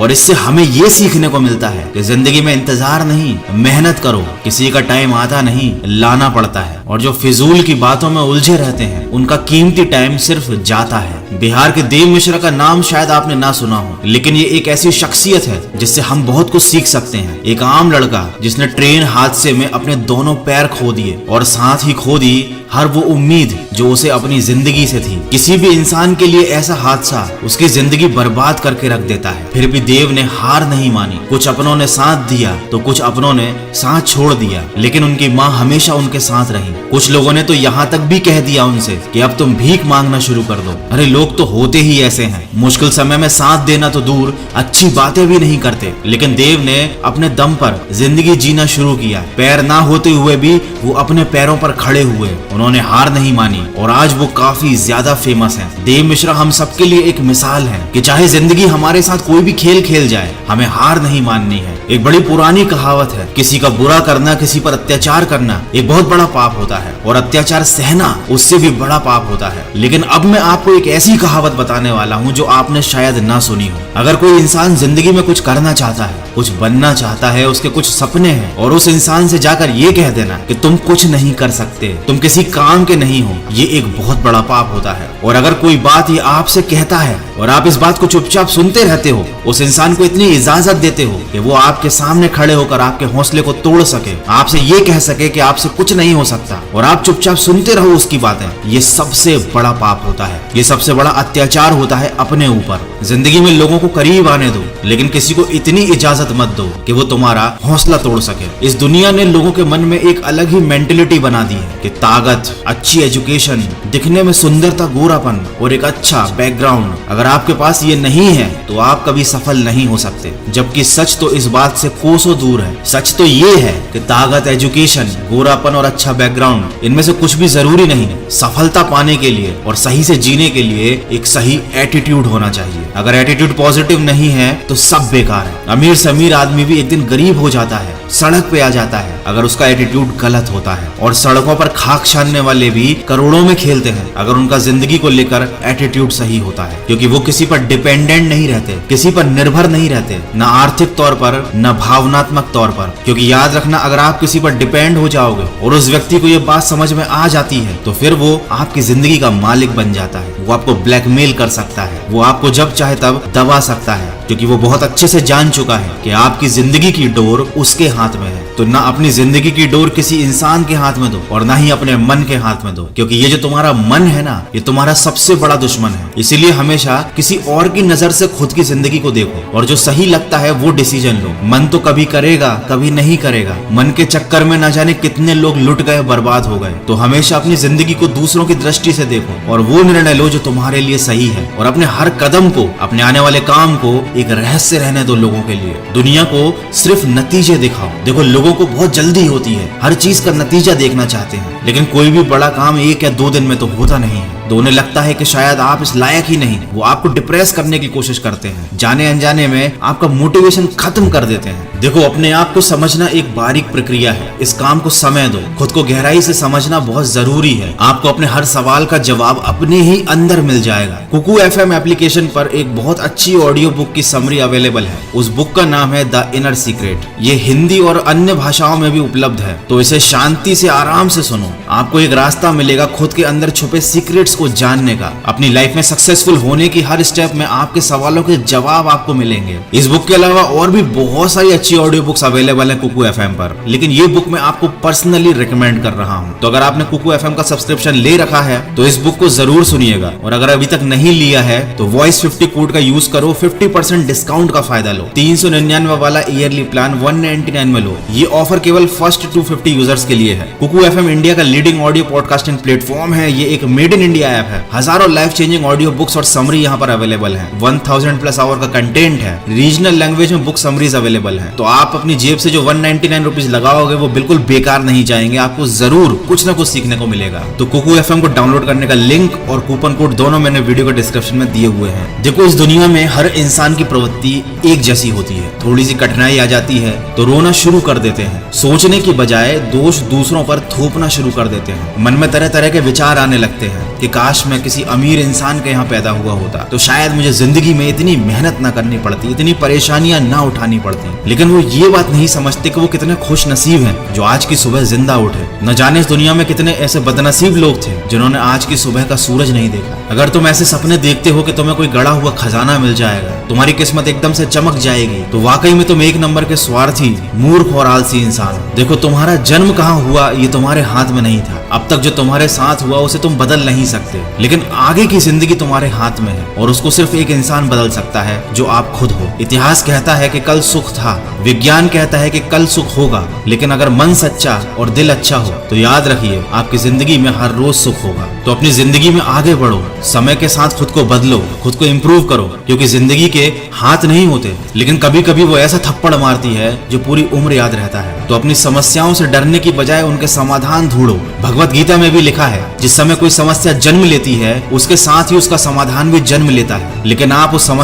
और इससे हमें ये सीखने को मिलता है कि जिंदगी में इंतजार नहीं, मेहनत करो, किसी का टाइम आता नहीं, लाना पड़ता है। और जो फिजूल की बातों में उलझे रहते हैं उनका कीमती टाइम सिर्फ जाता है। बिहार के देव मिश्रा का नाम शायद आपने ना सुना हो, लेकिन ये एक ऐसी शख्सियत है जिससे हम बहुत कुछ सीख सकते हैं। एक आम लड़का जिसने ट्रेन हादसे में अपने दोनों पैर खो दिए और साथ ही खो दी हर वो उम्मीद जो उसे अपनी जिंदगी से थी। किसी भी इंसान के लिए ऐसा हादसा उसकी जिंदगी बर्बाद करके रख देता है। फिर भी देव ने हार नहीं मानी। कुछ अपनों ने साथ दिया तो कुछ अपनों ने साथ छोड़ दिया, लेकिन उनकी माँ हमेशा उनके साथ रही। कुछ लोगों ने तो यहाँ तक भी कह दिया उनसे कि अब तुम भीख मांगना शुरू कर दो। अरे लोग तो होते ही ऐसे हैं, मुश्किल समय में साथ देना तो दूर, अच्छी बातें भी नहीं करते। लेकिन देव ने अपने दम पर जिंदगी जीना शुरू किया। पैर ना होते हुए भी वो अपने पैरों पर खड़े हुए, उन्होंने हार नहीं मानी और आज वो काफी ज्यादा फेमस हैं। देव मिश्रा हम सबके लिए एक मिसाल है कि चाहे जिंदगी हमारे साथ कोई भी खेल खेल जाए, हमें हार नहीं माननी है। एक बड़ी पुरानी कहावत है, किसी का बुरा करना, किसी पर अत्याचार करना एक बहुत बड़ा पाप होता है और अत्याचार सहना उससे भी बड़ा पाप होता है। लेकिन अब मैं आपको एक ऐसी कहावत बताने वाला हूँ जो आपने शायद ना सुनी हो। अगर कोई इंसान जिंदगी में कुछ करना चाहता है, कुछ बनना चाहता है, उसके कुछ सपने हैं और उस इंसान से जाकर ये कह देना कि तुम कुछ नहीं कर सकते, तुम किसी काम के नहीं हो, ये एक बहुत बड़ा पाप होता है। और अगर कोई बात ये आपसे कहता है और आप इस बात को चुपचाप सुनते रहते हो, उस इंसान को इतनी इजाजत देते हो कि वो आपके सामने खड़े होकर आपके हौसले को तोड़ सके, आपसे ये कह सके कि आपसे कुछ नहीं हो सकता और आप चुपचाप सुनते रहो उसकी बातें, ये सबसे बड़ा पाप होता है। ये सबसे बड़ा अत्याचार होता है अपने ऊपर। जिंदगी में लोगों को करीब आने दो, लेकिन किसी को इतनी इजाजत मत दो कि वो तुम्हारा हौसला तोड़ सके। इस दुनिया ने लोगों के मन में एक अलग ही मेंटेलिटी बना दी है कि ताकत, अच्छी एजुकेशन, दिखने में सुंदरता, गोरापन और एक अच्छा बैकग्राउंड अगर आपके पास ये नहीं है तो आप कभी सफल नहीं हो सकते। जबकि सच तो इस बात से कोसों दूर है। सच तो ये है कि ताकत, एजुकेशन, गोरापन और अच्छा बैकग्राउंड इनमें से कुछ भी जरूरी नहीं है। सफलता पाने के लिए और सही से जीने के लिए एक सही एटीट्यूड होना चाहिए। अगर एटीट्यूड पॉजिटिव नहीं है तो सब बेकार है। अमीर से अमीर आदमी भी एक दिन गरीब हो जाता है, सड़क पे आ जाता है अगर उसका एटीट्यूड गलत होता है। और सड़कों पर खाक छानने वाले भी करोड़ों में खेलते हैं अगर उनका जिंदगी को लेकर एटीट्यूड सही होता है, क्योंकि वो किसी पर डिपेंडेंट नहीं रहते, किसी पर निर्भर नहीं रहते, न आर्थिक तौर पर न भावनात्मक तौर पर। क्योंकि याद रखना, अगर आप किसी पर डिपेंड हो जाओगे और उस व्यक्ति को ये बात समझ में आ जाती है तो फिर वो आपकी जिंदगी का मालिक बन जाता है। वो आपको ब्लैकमेल कर सकता है, वो आपको जब चाहे तब दबा सकता है, क्योंकि वो बहुत अच्छे से जान चुका है कि आपकी जिंदगी की डोर उसके हाथ में है। तो ना अपनी जिंदगी की डोर किसी इंसान के हाथ में दो और ना ही अपने मन के हाथ में दो, क्योंकि ये जो तुम्हारा मन है ना, ये तुम्हारा सबसे बड़ा दुश्मन है। इसीलिए हमेशा किसी और की नजर से खुद की जिंदगी को देखो और जो सही लगता है वो डिसीजन लो। मन तो कभी करेगा, कभी नहीं करेगा। मन के चक्कर में ना जाने कितने लोग लुट गए, बर्बाद हो गए। तो हमेशा अपनी जिंदगी को दूसरों की दृष्टि से देखो और वो निर्णय लो जो तुम्हारे लिए सही है। और अपने हर कदम को, अपने आने वाले काम को एक रहस्य रहने दो लोगों के लिए। दुनिया को सिर्फ नतीजे दिखाओ। देखो, लोगों को बहुत जल्दी होती है, हर चीज का नतीजा देखना चाहते हैं, लेकिन कोई भी बड़ा काम 1 या 2 दिन में तो होता नहीं है। तो उन्हें लगता है कि शायद आप इस लायक ही नहीं। वो आपको डिप्रेस करने की कोशिश करते हैं, जाने अनजाने में आपका मोटिवेशन खत्म कर देते हैं। देखो, अपने आप को समझना एक बारीक प्रक्रिया है। इस काम को समय दो, खुद को गहराई से समझना बहुत जरूरी है। आपको अपने हर सवाल का जवाब अपने ही अंदर मिल जाएगा। कुकू FM एप्लीकेशन पर एक बहुत अच्छी ऑडियो बुक की समरी अवेलेबल है। उस बुक का नाम है द इनर सीक्रेट। ये हिंदी और अन्य भाषाओं में भी उपलब्ध है, तो इसे शांति से, आराम से सुनो। आपको एक रास्ता मिलेगा खुद के अंदर छुपे सीक्रेट्स को जानने का। अपनी लाइफ में सक्सेसफुल होने की हर स्टेप में आपके सवालों के जवाब आपको मिलेंगे। इस बुक के अलावा और भी बहुत सारी अच्छी ऑडियो बुक्स अवेलेबल है कुकू FM पर, लेकिन ये बुक मैं आपको पर्सनली रिकमेंड कर रहा हूँ। तो अगर आपने कुकू FM का सब्सक्रिप्शन ले रखा है तो इस बुक को जरूर सुनिएगा, और अगर अभी तक नहीं लिया है तो वॉइस 50 कोड का यूज करो, 50% डिस्काउंट का फायदा लो। 399 वाला ईयरली प्लान 199 में लो। ये ऑफर केवल फर्स्ट 250 यूजर्स के लिए है। कुकू FM इंडिया का लीडिंग ऑडियो पॉडकास्टिंग प्लेटफॉर्म है। ये एक मेड इन इंडिया ऐप है। हजारों लाइफ चेंजिंग ऑडियो बुक्स और समरी यहाँ पर अवेलेबल है। 1000+ आवर का कंटेंट है। रीजनल लैंग्वेज में बुक समरीज अवेलेबल है। तो आप अपनी जेब से जो 199 रुपीज लगाओगे वो बिल्कुल बेकार नहीं जाएंगे, आपको जरूर कुछ ना कुछ सीखने को मिलेगा। तो कुकू FM को डाउनलोड करने का लिंक और कूपन कोड दोनों मैंने वीडियो के डिस्क्रिप्शन में दिए हुए हैं। देखो, इस दुनिया में हर इंसान की प्रवृत्ति एक जैसी होती है। थोड़ी सी कठिनाई आ जाती है तो रोना शुरू कर देते हैं। सोचने की बजाय दोष दूसरों पर थोपना शुरू कर देते हैं। मन में तरह तरह के विचार आने लगते हैं कि काश मैं किसी अमीर इंसान के यहाँ पैदा हुआ होता तो शायद मुझे जिंदगी में इतनी मेहनत ना करनी पड़ती, इतनी परेशानियां ना उठानी पड़ती। लेकिन वो ये बात नहीं समझते कि वो कितने खुश नसीब हैं जो आज की सुबह जिंदा उठे। न जाने इस दुनिया में कितने ऐसे बदनसीब लोग थे जिन्होंने आज की सुबह का सूरज नहीं देखा। अगर तुम ऐसे सपने देखते हो कि तुम्हें कोई गड़ा हुआ खजाना मिल जाएगा, तुम्हारी किस्मत एकदम से चमक जाएगी, तो वाकई में तुम एक नंबर के स्वार्थी, मूर्ख और आलसी इंसान हो। देखो, तुम्हारा जन्म कहाँ हुआ ये तुम्हारे हाथ में नहीं था। अब तक जो तुम्हारे साथ हुआ उसे तुम बदल नहीं सकते, लेकिन आगे की जिंदगी तुम्हारे हाथ में है और उसको सिर्फ एक इंसान बदल सकता है जो आप खुद हो। इतिहास कहता है कि कल सुख था, विज्ञान कहता है कि कल सुख होगा, लेकिन अगर मन सच्चा और दिल अच्छा हो तो याद रखिए आपकी जिंदगी में हर रोज सुख होगा। तो अपनी जिंदगी में आगे बढ़ो, समय के साथ खुद को बदलो, खुद को इम्प्रूव करो, क्योंकि जिंदगी के हाथ नहीं होते, लेकिन कभी कभी वो ऐसा थप्पड़ मारती है जो पूरी उम्र याद रहता है। तो अपनी समस्याओं से डरने की बजाय उनके समाधान ढूंढो। भगवत गीता में भी लिखा है, जिस समय कोई समस्या जन्म लेती है उसके साथ ही उसका समाधान भी जन्म लेता है, लेकिन आप उस समस्या